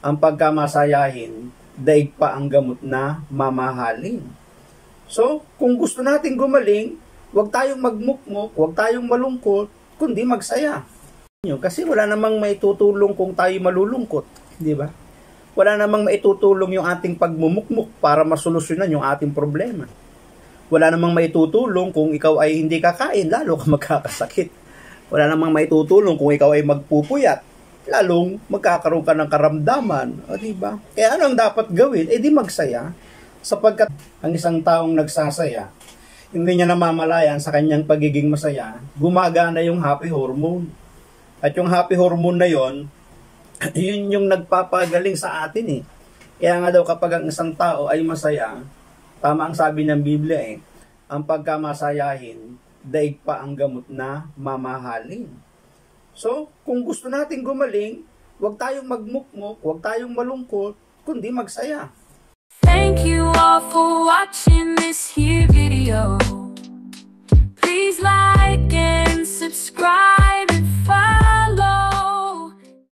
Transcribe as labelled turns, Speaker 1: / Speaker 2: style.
Speaker 1: ang pagkamasayahin, daig pa ang gamot na mamahalin. So, kung gusto natin gumaling, huwag tayong magmukmok, huwag tayong malungkot, kundi magsaya. Kasi wala namang maitutulong kung tayo malulungkot, di ba? Wala namang maitutulong yung ating pagmumukmok para masolusyonan yung ating problema. Wala namang maitutulong kung ikaw ay hindi kakain, lalo ka magkakasakit. Wala namang maitutulong kung ikaw ay magpupuyat, lalong magkakaroon ka ng karamdaman. O diba? Kaya ano ang dapat gawin? Di magsaya. Sapagkat ang isang taong nagsasaya, hindi niya namamalayan sa kanyang pagiging masaya, gumagana yung happy hormone. At yung happy hormone na yon, yun yung nagpapagaling sa atin . Kaya nga daw kapag ang isang tao ay masaya, tama ang sabi ng Biblia ang pagkamasayahin, daig pa ang gamot na mamahalin. So, kung gusto natin gumaling, huwag tayong magmukmok, huwag tayong malungkot, kundi magsaya.
Speaker 2: Thank you all for watching this here video.